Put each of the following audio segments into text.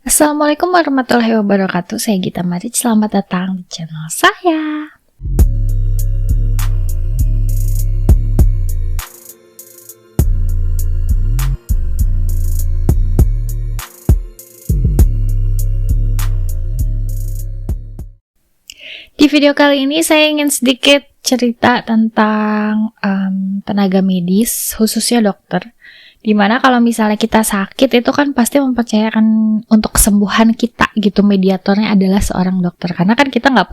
Assalamualaikum warahmatullahi wabarakatuh. Saya Gita Maric. Selamat datang di channel saya. Di video kali ini saya ingin sedikit cerita tentang tenaga medis, khususnya dokter. Dimana kalau misalnya kita sakit itu kan pasti mempercayakan untuk kesembuhan kita gitu, mediatornya adalah seorang dokter, karena kan kita nggak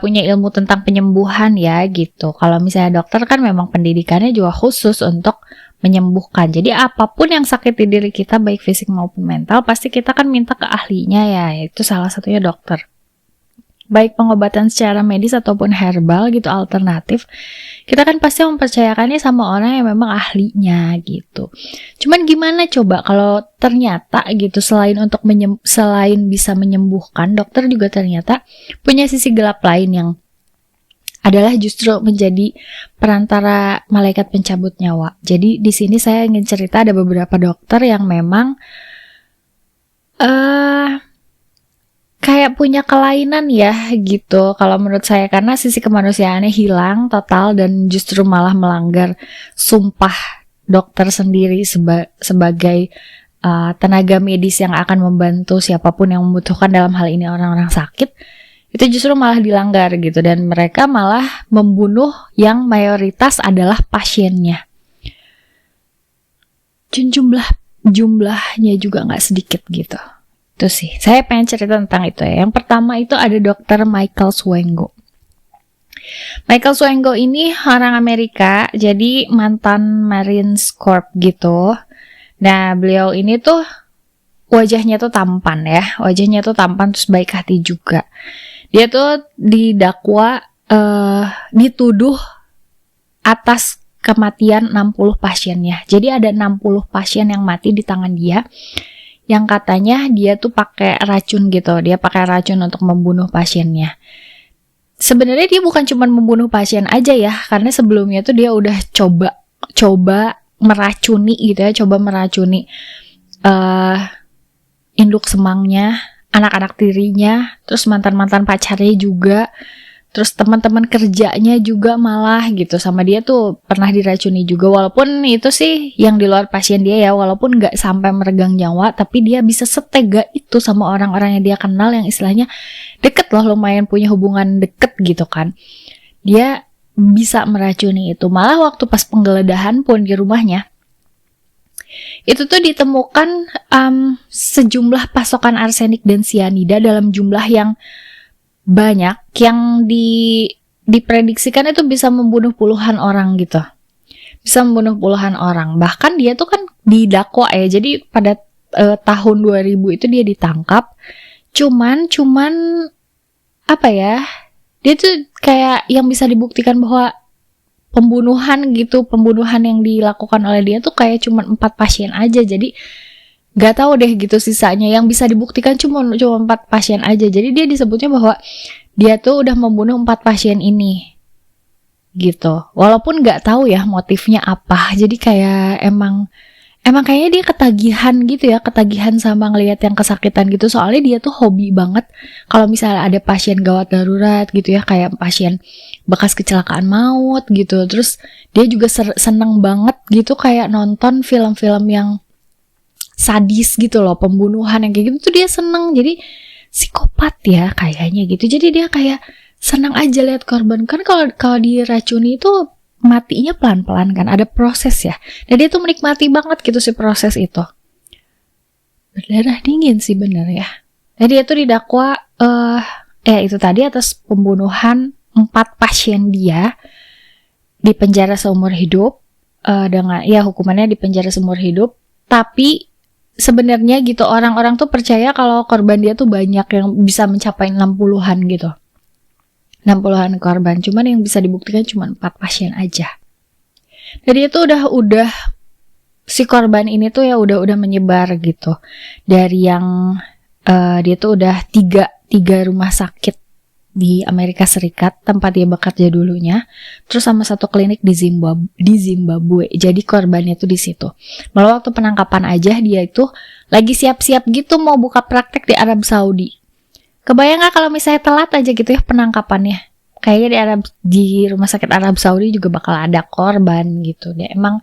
punya ilmu tentang penyembuhan ya gitu. Kalau misalnya dokter kan memang pendidikannya juga khusus untuk menyembuhkan. Jadi apapun yang sakit di diri kita baik fisik maupun mental pasti kita kan minta ke ahlinya ya, yaitu salah satunya dokter. Baik pengobatan secara medis ataupun herbal gitu alternatif, kita kan pasti mempercayakannya sama orang yang memang ahlinya gitu. Cuman gimana coba kalau ternyata gitu selain bisa menyembuhkan, dokter juga ternyata punya sisi gelap lain yang adalah justru menjadi perantara malaikat pencabut nyawa. Jadi di sini saya ingin cerita ada beberapa dokter yang memang kayak punya kelainan ya gitu kalau menurut saya, karena sisi kemanusiaannya hilang total dan justru malah melanggar sumpah dokter sendiri sebagai tenaga medis yang akan membantu siapapun yang membutuhkan, dalam hal ini orang-orang sakit, itu justru malah dilanggar gitu, dan mereka malah membunuh yang mayoritas adalah pasiennya. Jumlahnya juga nggak sedikit gitu. Itu sih, saya pengen cerita tentang itu ya. Yang pertama itu ada Dr. Michael Swango. Michael Swango ini orang Amerika, jadi mantan Marines Corps gitu. Nah, beliau ini tuh wajahnya tuh tampan ya. Wajahnya tuh tampan terus baik hati juga. Dia tuh didakwa dituduh atas kematian 60 pasiennya. Jadi ada 60 pasien yang mati di tangan dia, yang katanya dia tuh pakai racun gitu. Dia pakai racun untuk membunuh pasiennya. Sebenarnya dia bukan cuma membunuh pasien aja ya, karena sebelumnya tuh dia udah coba meracuni gitu ya, coba meracuni induk semangnya, anak-anak tirinya, terus mantan-mantan pacarnya juga, terus teman-teman kerjanya juga malah gitu sama dia tuh pernah diracuni juga. Walaupun itu sih yang di luar pasien dia ya, walaupun nggak sampai meregang nyawa, tapi dia bisa setega itu sama orang-orang yang dia kenal, yang istilahnya deket loh, lumayan punya hubungan deket gitu kan. Dia bisa meracuni itu. Malah waktu pas penggeledahan pun di rumahnya, itu tuh ditemukan sejumlah pasokan arsenik dan sianida dalam jumlah yang banyak, yang diprediksikan itu bisa membunuh puluhan orang gitu. Bisa membunuh puluhan orang. Bahkan dia tuh kan didakwa ya. Jadi pada tahun 2000 itu dia ditangkap. Cuman apa ya? Dia tuh kayak yang bisa dibuktikan bahwa pembunuhan yang dilakukan oleh dia tuh kayak cuman 4 pasien aja. Jadi gak tahu deh gitu sisanya, yang bisa dibuktikan cuma 4 pasien aja. Jadi dia disebutnya bahwa dia tuh udah membunuh 4 pasien ini gitu. Walaupun gak tahu ya motifnya apa. Jadi kayak emang kayaknya dia ketagihan gitu ya, ketagihan sama ngelihat yang kesakitan gitu. Soalnya dia tuh hobi banget kalau misalnya ada pasien gawat darurat gitu ya, kayak pasien bekas kecelakaan maut gitu. Terus dia juga seneng banget gitu kayak nonton film-film yang sadis gitu loh, pembunuhan yang kayak gitu tuh dia seneng. Jadi psikopat ya kayaknya gitu. Jadi dia kayak senang aja lihat korban. Kan kalau diracuni itu matinya pelan-pelan kan, ada proses ya. Dan dia tuh menikmati banget gitu si proses itu. Berdarah dingin sih bener ya. Dan dia tuh didakwa itu tadi atas pembunuhan 4 pasien dia, di penjara seumur hidup, dengan ya hukumannya di penjara seumur hidup. Tapi sebenarnya gitu orang-orang tuh percaya kalau korban dia tuh banyak, yang bisa mencapai 60-an gitu. 60-an korban, cuman yang bisa dibuktikan cuma 4 pasien aja. Jadi itu udah si korban ini tuh ya udah menyebar gitu. Dari yang dia tuh udah tiga rumah sakit di Amerika Serikat tempat dia bekerja dulunya, terus sama satu klinik di Zimbabwe. Jadi korbannya tuh di situ. Malah waktu penangkapan aja dia itu lagi siap-siap gitu mau buka praktek di Arab Saudi. Kebayang gak kalau misalnya telat aja gitu ya penangkapannya? Kayaknya di rumah sakit Arab Saudi juga bakal ada korban gitu. Dia emang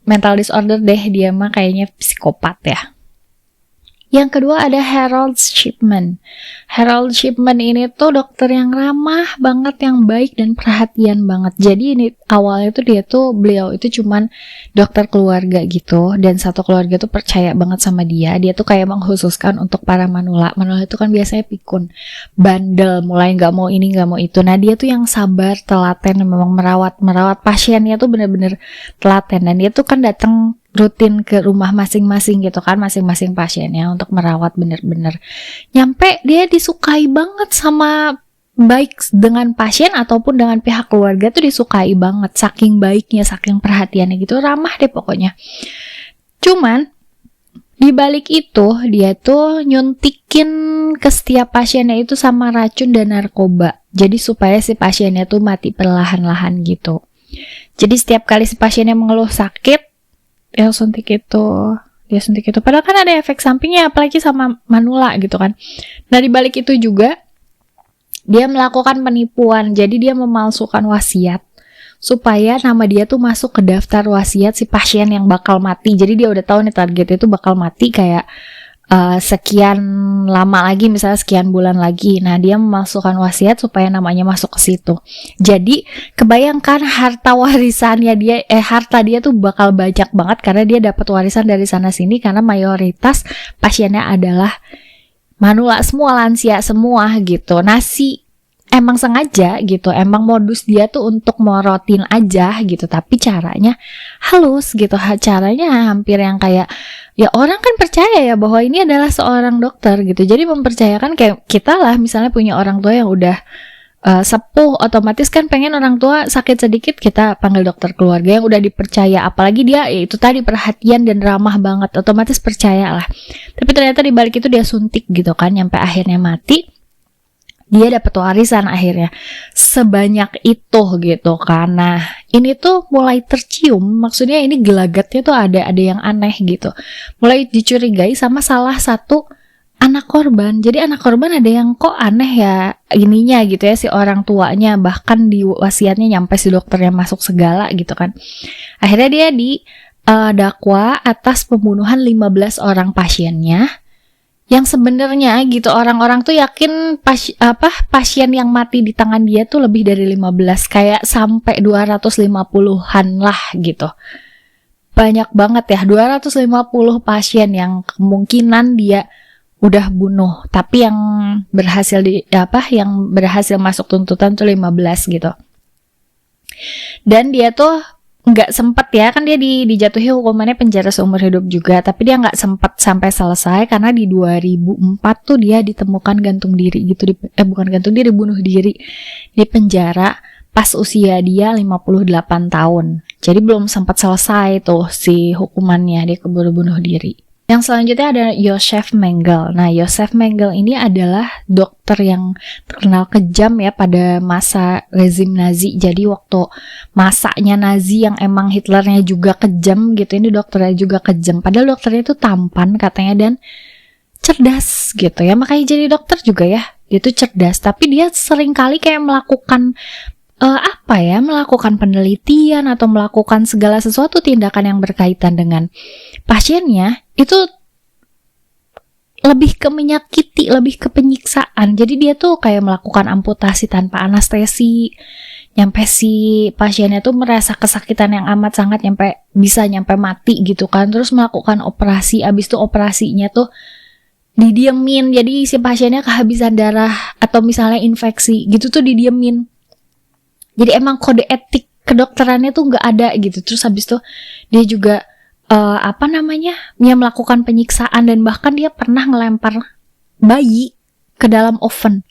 mental disorder deh, dia mah kayaknya psikopat ya. Yang kedua ada Harold Shipman. Harold Shipman ini tuh dokter yang ramah banget, yang baik dan perhatian banget. Jadi ini awalnya tuh beliau itu cuman dokter keluarga gitu, dan satu keluarga tuh percaya banget sama dia. Dia tuh kayak mengkhususkan untuk para manula. Manula itu kan biasanya pikun, bandel, mulai nggak mau ini nggak mau itu. Nah dia tuh yang sabar, telaten, memang merawat pasiennya tuh bener-bener telaten. Dan dia tuh kan datang rutin ke rumah masing-masing gitu kan, masing-masing pasiennya untuk merawat bener-bener. Nyampe dia disukai banget sama, baik dengan pasien ataupun dengan pihak keluarga tuh disukai banget, saking baiknya, saking perhatiannya gitu, ramah deh pokoknya. Cuman di balik itu dia tuh nyuntikin ke setiap pasiennya itu sama racun dan narkoba. Jadi supaya si pasiennya tuh mati perlahan-lahan gitu. Jadi setiap kali si pasiennya mengeluh sakit, dia suntik itu. Padahal kan ada efek sampingnya, apalagi sama manula gitu kan. Nah di balik itu juga dia melakukan penipuan. Jadi dia memalsukan wasiat supaya nama dia tuh masuk ke daftar wasiat si pasien yang bakal mati. Jadi dia udah tahu nih targetnya tuh bakal mati kayak sekian lama lagi, misalnya sekian bulan lagi. Nah dia memasukkan wasiat supaya namanya masuk ke situ. Jadi kebayangkan harta dia tuh bakal banyak banget karena dia dapat warisan dari sana sini, karena mayoritas pasiennya adalah manula semua, lansia semua gitu. Emang sengaja gitu, emang modus dia tuh untuk morotin aja gitu, tapi caranya halus gitu, caranya hampir yang kayak, ya orang kan percaya ya bahwa ini adalah seorang dokter gitu, jadi mempercayakan kayak kita lah misalnya punya orang tua yang udah sepuh, otomatis kan pengen orang tua sakit sedikit kita panggil dokter keluarga yang udah dipercaya, apalagi dia ya itu tadi perhatian dan ramah banget, otomatis percaya lah. Tapi ternyata di balik itu dia suntik gitu kan, sampai akhirnya mati. Dia dapat warisan akhirnya sebanyak itu gitu kan. Nah ini tuh mulai tercium, maksudnya ini gelagatnya tuh ada yang aneh gitu, mulai dicurigai sama salah satu anak korban. Jadi anak korban ada yang kok aneh ya ininya gitu ya, si orang tuanya, bahkan di wasiatnya nyampe si dokternya masuk segala gitu kan. Akhirnya dia didakwa atas pembunuhan 15 orang pasiennya, yang sebenarnya gitu orang-orang tuh yakin pasien yang mati di tangan dia tuh lebih dari 15, kayak sampai 250-an lah gitu. Banyak banget ya, 250 pasien yang kemungkinan dia udah bunuh, tapi yang berhasil masuk tuntutan tuh 15 gitu. Dan dia tuh nggak sempet ya, kan dia dijatuhi hukumannya penjara seumur hidup juga, tapi dia nggak sempet sampai selesai karena di 2004 tuh dia ditemukan gantung diri gitu, bunuh diri di penjara pas usia dia 58 tahun. Jadi belum sempat selesai tuh si hukumannya, dia keburu bunuh diri. Yang selanjutnya ada Joseph Mengele. Nah, Joseph Mengele ini adalah dokter yang terkenal kejam ya pada masa rezim Nazi. Jadi waktu masanya Nazi yang emang Hitlernya juga kejam gitu, ini dokternya juga kejam. Padahal dokternya itu tampan katanya dan cerdas gitu ya. Makanya jadi dokter juga ya. Dia tuh cerdas, tapi dia sering kali kayak melakukan melakukan penelitian atau melakukan segala sesuatu tindakan yang berkaitan dengan pasiennya itu lebih ke menyakiti, lebih ke penyiksaan. Jadi dia tuh kayak melakukan amputasi tanpa anestesi, nyampe si pasiennya tuh merasa kesakitan yang amat sangat nyampe mati gitu kan. Terus melakukan operasi, abis itu operasinya tuh didiemin, jadi si pasiennya kehabisan darah atau misalnya infeksi gitu tuh didiemin. Jadi emang kode etik kedokterannya tuh nggak ada gitu. Terus habis itu dia juga dia melakukan penyiksaan, dan bahkan dia pernah ngelempar bayi ke dalam oven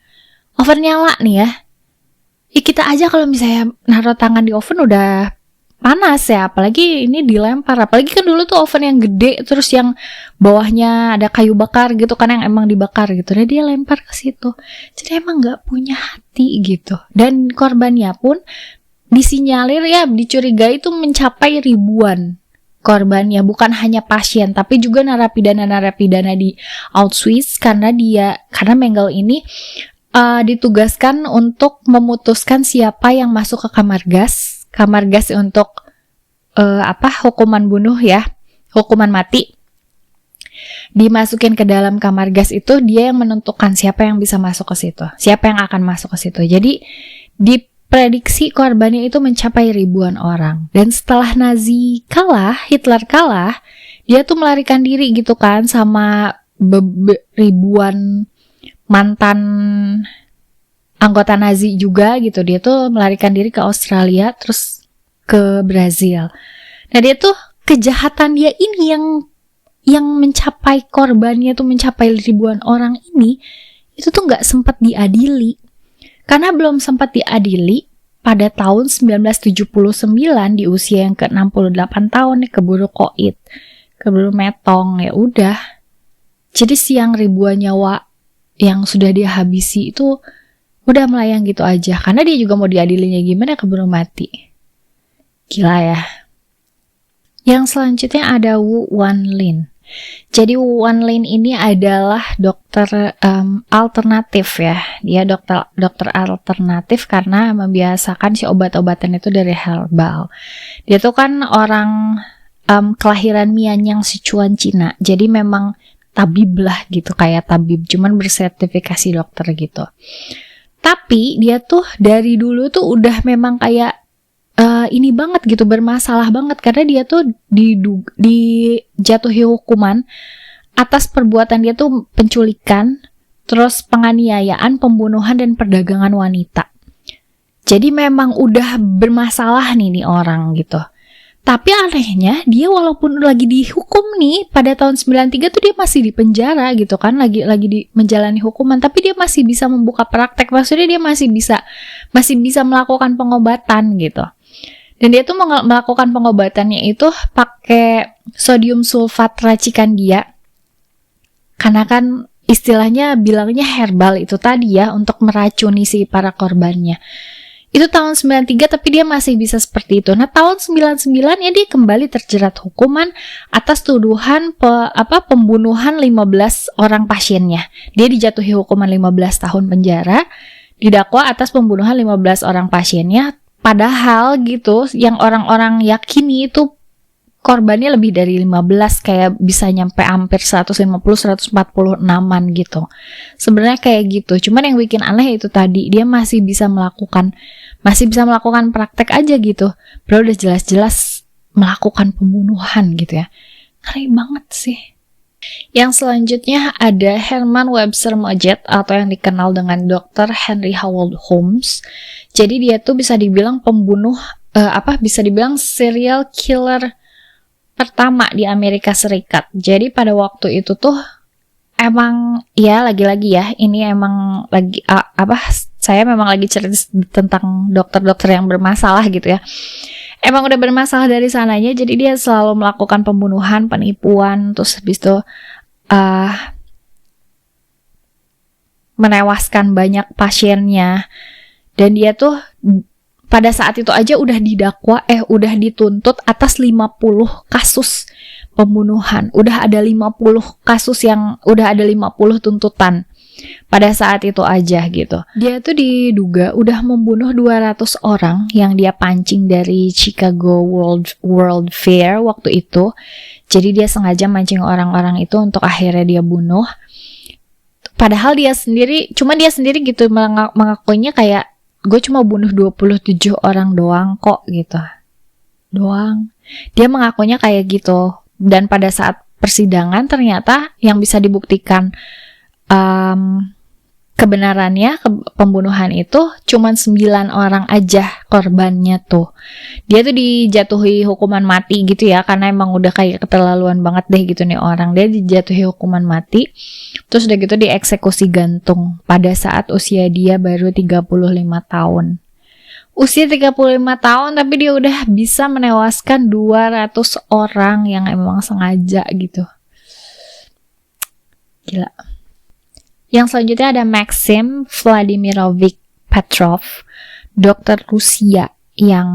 nyala nih ya. Kita aja kalau misalnya naruh tangan di oven udah panas ya, apalagi ini dilempar, apalagi kan dulu tuh oven yang gede terus yang bawahnya ada kayu bakar gitu kan, yang emang dibakar gitu, dan dia lempar ke situ. Jadi emang nggak punya hati gitu. Dan korbannya pun disinyalir ya, dicurigai itu mencapai ribuan korbannya, bukan hanya pasien tapi juga narapidana di Auschwitz, karena Mengele ini ditugaskan untuk memutuskan siapa yang masuk ke kamar gas untuk hukuman bunuh ya, hukuman mati. Dimasukin ke dalam kamar gas itu, dia yang menentukan siapa yang bisa masuk ke situ, siapa yang akan masuk ke situ. Jadi diprediksi korbannya itu mencapai ribuan orang. Dan setelah Hitler kalah, dia tuh melarikan diri gitu kan sama ribuan mantan anggota Nazi juga gitu. Dia tuh melarikan diri ke Australia terus ke Brazil. Nah, dia tuh kejahatan dia ini yang mencapai korbannya tuh mencapai ribuan orang ini, itu tuh nggak sempat diadili. Karena belum sempat diadili, pada tahun 1979 di usia yang ke-68 tahun nih, keburu koid, keburu metong, ya udah. Jadi siang ribuan nyawa yang sudah dia habisi itu udah melayang gitu aja, karena dia juga mau diadilinya gimana, keburu mati. Gila ya. Yang selanjutnya ada Wu Wanlin. Jadi Wu Wanlin ini adalah dokter alternatif ya. Dia dokter alternatif karena membiasakan si obat-obatan itu dari herbal. Dia tuh kan orang kelahiran Mianyang, Sichuan, Cina. Jadi memang tabib lah gitu, kayak tabib, cuman bersertifikasi dokter gitu. Tapi dia tuh dari dulu tuh udah memang kayak ini banget gitu, bermasalah banget, karena dia tuh dijatuhi hukuman atas perbuatan dia tuh penculikan, terus penganiayaan, pembunuhan, dan perdagangan wanita. Jadi memang udah bermasalah nih orang gitu. Tapi anehnya, dia walaupun lagi dihukum nih pada tahun 93 tuh dia masih di penjara gitu kan, lagi menjalani hukuman, tapi dia masih bisa membuka praktek, maksudnya dia masih bisa melakukan pengobatan gitu. Dan dia tuh melakukan pengobatannya itu pakai sodium sulfat racikan dia, karena kan istilahnya bilangnya herbal itu tadi ya, untuk meracuni si para korbannya. Itu tahun 93, tapi dia masih bisa seperti itu. Nah, tahun 99 ya dia kembali terjerat hukuman atas tuduhan pembunuhan 15 orang pasiennya. Dia dijatuhi hukuman 15 tahun penjara, didakwa atas pembunuhan 15 orang pasiennya. Padahal gitu, yang orang-orang yakini itu korbannya lebih dari 15, kayak bisa nyampe hampir 150-146an gitu. Sebenarnya kayak gitu. Cuman yang bikin aneh itu tadi, dia masih bisa melakukan praktek aja gitu. Bro, udah jelas-jelas melakukan pembunuhan gitu ya. Ngeri banget sih. Yang selanjutnya ada Herman Webster Moget, atau yang dikenal dengan Dr. Henry Howard Holmes. Jadi dia tuh bisa dibilang pembunuh, bisa dibilang serial killer pertama di Amerika Serikat. Jadi pada waktu itu tuh emang ya, lagi-lagi ya, ini emang lagi saya memang lagi cerita tentang dokter-dokter yang bermasalah gitu ya. Emang udah bermasalah dari sananya, jadi dia selalu melakukan pembunuhan, penipuan, terus habis itu menewaskan banyak pasiennya. Dan dia tuh pada saat itu aja udah udah dituntut atas 50 kasus pembunuhan. Udah ada 50 kasus udah ada 50 tuntutan pada saat itu aja gitu. Dia tuh diduga udah membunuh 200 orang yang dia pancing dari Chicago World Fair waktu itu. Jadi dia sengaja mancing orang-orang itu untuk akhirnya dia bunuh. Padahal dia sendiri gitu mengakuinya kayak, gue cuma bunuh 27 orang doang kok gitu. Doang. Dia mengakuinya kayak gitu. Dan pada saat persidangan ternyata yang bisa dibuktikan kebenarannya pembunuhan itu cuman 9 orang aja korbannya tuh. Dia tuh dijatuhi hukuman mati gitu ya, karena emang udah kayak keterlaluan banget deh gitu nih orang. Dia dijatuhi hukuman mati, terus udah gitu dieksekusi gantung pada saat usia dia baru 35 tahun. usia 35 tahun tapi dia udah bisa menewaskan 200 orang yang emang sengaja gitu. Gila. Yang selanjutnya ada Maxim Vladimirovich Petrov, dokter Rusia yang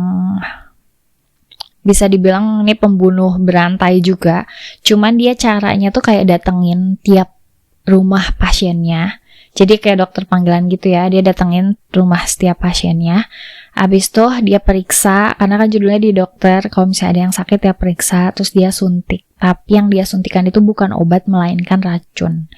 bisa dibilang ini pembunuh berantai juga. Cuman dia caranya tuh kayak datengin tiap rumah pasiennya. Jadi kayak dokter panggilan gitu ya, dia datengin rumah setiap pasiennya. Abis itu dia periksa, karena kan judulnya di dokter, kalau misalnya ada yang sakit dia periksa, terus dia suntik. Tapi yang dia suntikan itu bukan obat, melainkan racun.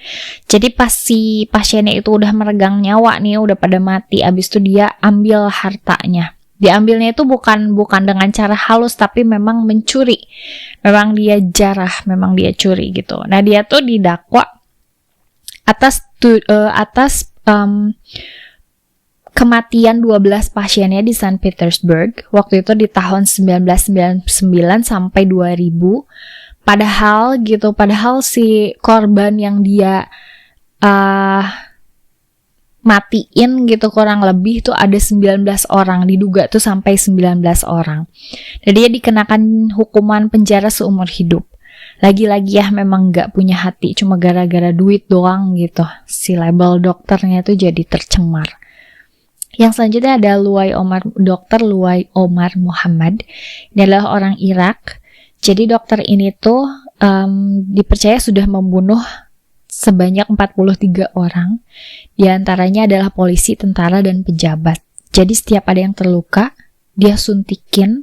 Jadi pas si pasiennya itu udah meregang nyawa nih, udah pada mati, abis itu dia ambil hartanya. Diambilnya itu bukan dengan cara halus, tapi memang mencuri. Memang dia jarah, memang dia curi gitu. Nah dia tuh didakwa atas kematian 12 pasiennya di Saint Petersburg waktu itu di tahun 1999 sampai 2000. Padahal si korban yang dia matiin gitu kurang lebih tuh ada 19 orang, diduga tuh sampai 19 orang. Dan dia dikenakan hukuman penjara seumur hidup. Lagi-lagi ya memang gak punya hati, cuma gara-gara duit doang gitu. Si label dokternya tuh jadi tercemar. Yang selanjutnya ada Dr. Luwai Omar Muhammad. Ini adalah orang Irak. Jadi dokter ini tuh dipercaya sudah membunuh sebanyak 43 orang. Di antaranya adalah polisi, tentara, dan pejabat. Jadi setiap ada yang terluka, dia suntikin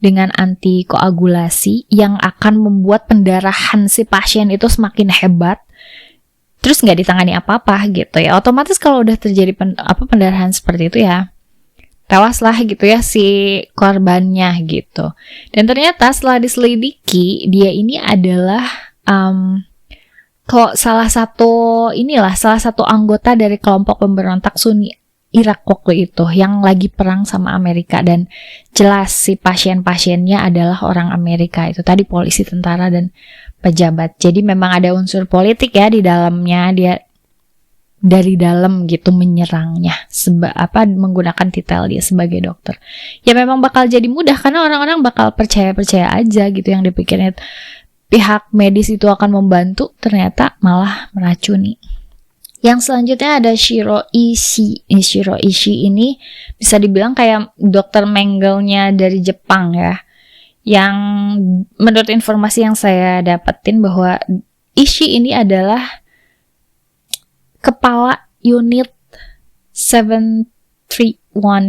dengan antikoagulasi yang akan membuat pendarahan si pasien itu semakin hebat. Terus nggak ditangani apa-apa gitu ya. Otomatis kalau udah terjadi pendarahan seperti itu ya, tewaslah gitu ya si korbannya gitu. Dan ternyata setelah diselidiki, dia ini adalah salah satu anggota dari kelompok pemberontak Sunni Irak waktu itu yang lagi perang sama Amerika, dan jelas si pasien-pasiennya adalah orang Amerika itu tadi, polisi, tentara, dan pejabat. Jadi memang ada unsur politik ya di dalamnya, dia dari dalam gitu menyerangnya menggunakan titel dia sebagai dokter. Ya memang bakal jadi mudah karena orang-orang bakal percaya aja gitu, yang dipikirnya pihak medis itu akan membantu, ternyata malah meracuni. Yang selanjutnya ada Shiro Ishii. Shiro Ishii ini bisa dibilang kayak dokter Mengele-nya dari Jepang ya. Yang menurut informasi yang saya dapetin bahwa Ishii ini adalah kepala unit 731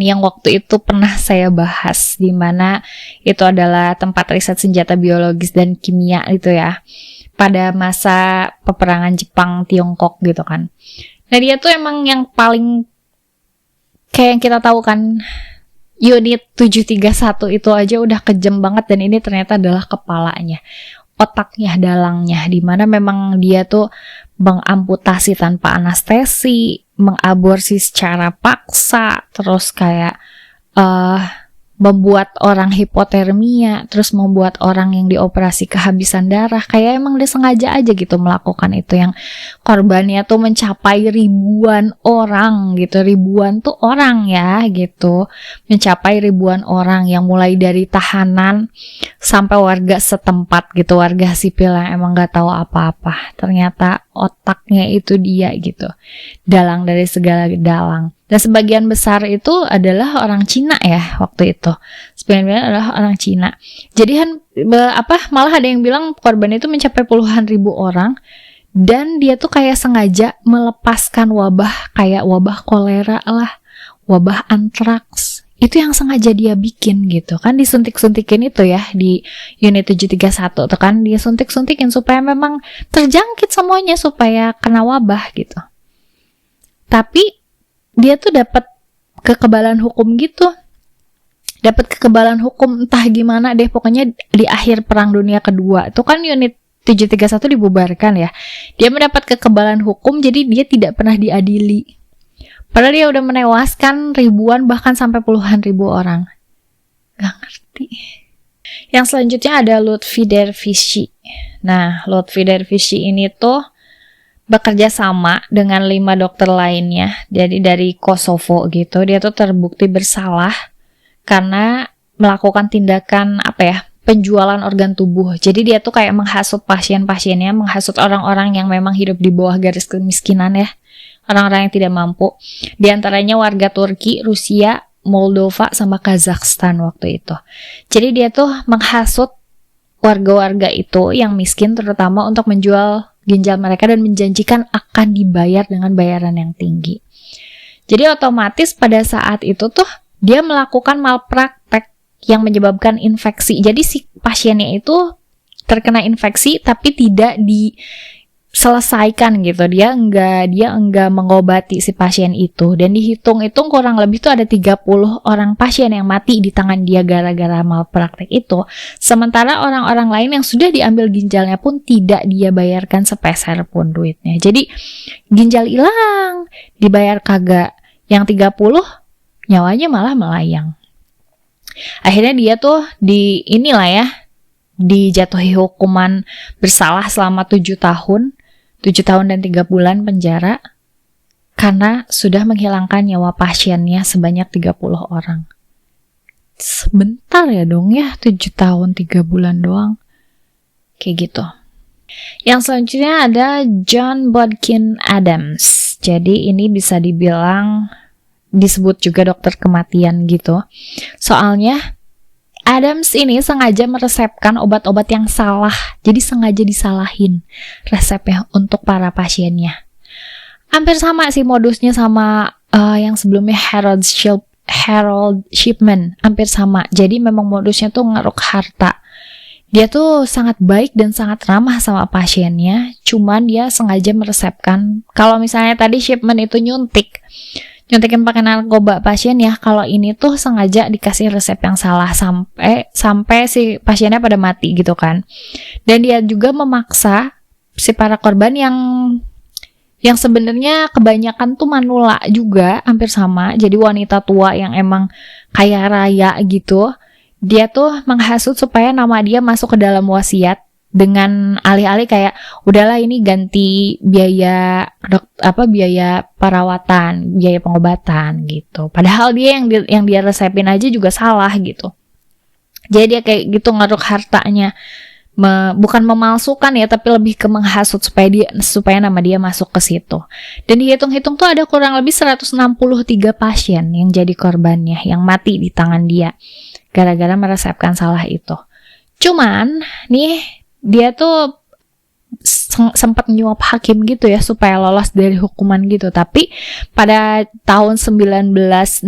yang waktu itu pernah saya bahas, di mana itu adalah tempat riset senjata biologis dan kimia itu ya, pada masa peperangan Jepang-Tiongkok gitu kan. Nah dia tuh emang yang paling kayak yang kita tahu kan, unit 731 itu aja udah kejam banget, dan ini ternyata adalah kepalanya, otaknya, dalangnya, dimana memang dia tuh mengamputasi tanpa anestesi, mengaborsi secara paksa, terus kayak membuat orang hipotermia, terus membuat orang yang dioperasi kehabisan darah. Kayak emang dia sengaja aja gitu melakukan itu, yang korbannya tuh mencapai ribuan orang gitu, ribuan tuh orang ya gitu, mencapai ribuan orang yang mulai dari tahanan sampai warga setempat gitu, warga sipil yang emang gak tahu apa-apa. Ternyata otaknya itu dia gitu, dalang dari segala dalang. Dan sebagian besar itu adalah orang Cina ya waktu itu. Sebagian adalah orang Cina. Jadi malah ada yang bilang korban itu mencapai puluhan ribu orang, dan dia tuh kayak sengaja melepaskan wabah kayak wabah kolera lah, wabah antraks. Itu yang sengaja dia bikin gitu kan, disuntik-suntikin itu ya di unit 731 tuh kan, dia suntik-suntikin supaya memang terjangkit semuanya, supaya kena wabah gitu. Tapi dia tuh dapat kekebalan hukum gitu. Dapat kekebalan hukum entah gimana deh, pokoknya di akhir Perang Dunia Kedua. Itu kan unit 731 dibubarkan ya. Dia mendapat kekebalan hukum, jadi dia tidak pernah diadili. Padahal dia udah menewaskan ribuan, bahkan sampai puluhan ribu orang. Gak ngerti. Yang selanjutnya ada Lutfi Dervishi. Nah, Lutfi Dervishi ini tuh bekerja sama dengan 5 dokter lainnya, jadi dari Kosovo gitu. Dia tuh terbukti bersalah karena melakukan tindakan penjualan organ tubuh. Jadi dia tuh kayak menghasut pasien-pasiennya, menghasut orang-orang yang memang hidup di bawah garis kemiskinan ya, orang-orang yang tidak mampu. Di antaranya warga Turki, Rusia, Moldova, sama Kazakhstan waktu itu. Jadi dia tuh menghasut warga-warga itu yang miskin terutama untuk menjual ginjal mereka dan menjanjikan akan dibayar dengan bayaran yang tinggi. Jadi otomatis pada saat itu tuh dia melakukan malpraktek yang menyebabkan infeksi. Jadi si pasiennya itu terkena infeksi tapi tidak diselesaikan gitu. Dia enggak mengobati si pasien itu. Dan dihitung-hitung kurang lebih tuh ada 30 orang pasien yang mati di tangan dia gara-gara malpraktek itu. Sementara orang-orang lain yang sudah diambil ginjalnya pun tidak dia bayarkan sepeser pun duitnya. Jadi ginjal hilang, dibayar kagak. Yang 30 nyawanya malah melayang. Akhirnya dia tuh dijatuhi hukuman bersalah selama 7 tahun dan 3 bulan penjara karena sudah menghilangkan nyawa pasiennya sebanyak 30 orang. Sebentar ya dong ya, 7 tahun 3 bulan doang. Kayak gitu. Yang selanjutnya ada John Bodkin Adams. Jadi ini bisa dibilang disebut juga dokter kematian gitu. Soalnya Adams ini sengaja meresepkan obat-obat yang salah. Jadi sengaja disalahin resepnya untuk para pasiennya. Hampir sama sih modusnya sama yang sebelumnya Harold Shipman. Hampir sama. Jadi memang modusnya tuh ngeruk harta. Dia tuh sangat baik dan sangat ramah sama pasiennya. Cuman dia sengaja meresepkan. Kalau misalnya tadi Shipman itu nyuntikin pakai narkoba pasien ya, kalau ini tuh sengaja dikasih resep yang salah sampai si pasiennya pada mati gitu kan. Dan dia juga memaksa si para korban yang sebenarnya kebanyakan tuh manula juga, hampir sama. Jadi wanita tua yang emang kaya raya gitu. Dia tuh menghasut supaya nama dia masuk ke dalam wasiat dengan alih-alih kayak udahlah ini ganti biaya biaya perawatan, biaya pengobatan gitu. Padahal dia yang dia resepin aja juga salah gitu. Jadi dia kayak gitu ngeruk hartanya. Bukan memalsukan ya, tapi lebih ke menghasut supaya nama dia masuk ke situ. Dan dihitung-hitung tuh ada kurang lebih 163 pasien yang jadi korbannya, yang mati di tangan dia gara-gara meresepkan salah itu. Cuman nih dia tuh sempat nyuap hakim gitu ya supaya lolos dari hukuman gitu. Tapi pada tahun 1983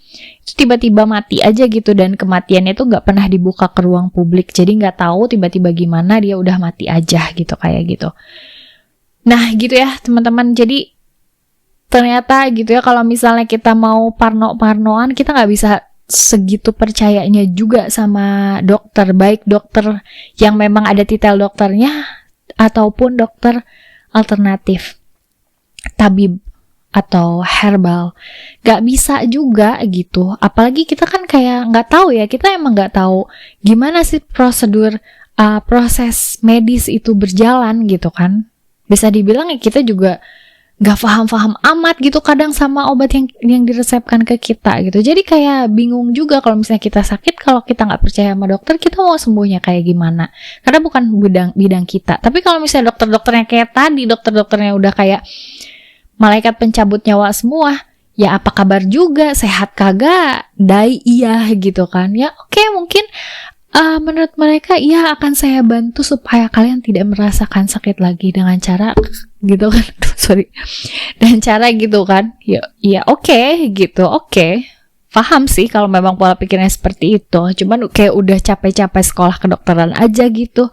itu tiba-tiba mati aja gitu, dan kematiannya tuh nggak pernah dibuka ke ruang publik. Jadi nggak tahu tiba-tiba gimana dia udah mati aja gitu, kayak gitu. Nah gitu ya teman-teman. Jadi ternyata gitu ya, kalau misalnya kita mau parno-parnoan, kita nggak bisa segitu percayanya juga sama dokter, baik dokter yang memang ada titel dokternya ataupun dokter alternatif, tabib atau herbal. Gak bisa juga gitu, apalagi kita kan kayak gak tahu ya, kita emang gak tahu gimana sih prosedur proses medis itu berjalan gitu kan. Bisa dibilang ya kita juga gak paham-paham amat gitu kadang sama obat yang diresepkan ke kita gitu. Jadi kayak bingung juga kalau misalnya kita sakit, kalau kita gak percaya sama dokter, kita mau sembuhnya kayak gimana, karena bukan bidang kita. Tapi kalau misalnya dokter-dokternya kayak tadi, dokter-dokternya udah kayak malaikat pencabut nyawa semua, ya apa kabar juga, sehat kagak, dai iya gitu kan. Ya oke, mungkin menurut mereka ya akan saya bantu supaya kalian tidak merasakan sakit lagi dengan cara gitu kan. Dan cara gitu kan. Ya oke gitu, oke. Paham sih kalau memang pola pikirnya seperti itu. Cuman kayak udah capek-capek sekolah kedokteran aja gitu.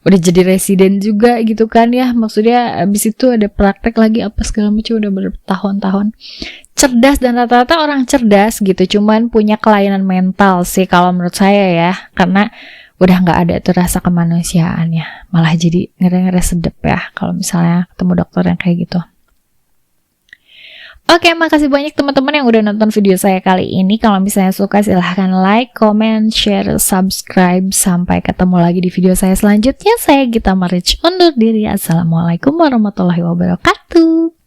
Udah jadi residen juga gitu kan ya. Maksudnya abis itu ada praktek lagi apa segala macam, udah bertahun-tahun. Cerdas, dan rata-rata orang cerdas gitu. Cuman punya kelainan mental sih kalau menurut saya ya. Karena udah gak ada tuh rasa kemanusiaannya. Malah jadi ngeri-ngeri sedep ya kalau misalnya ketemu dokter yang kayak gitu. Oke, makasih banyak teman-teman yang udah nonton video saya kali ini. Kalau misalnya suka silahkan like, comment, share, subscribe. Sampai ketemu lagi di video saya selanjutnya. Saya Gita Marich undur diri. Assalamualaikum warahmatullahi wabarakatuh.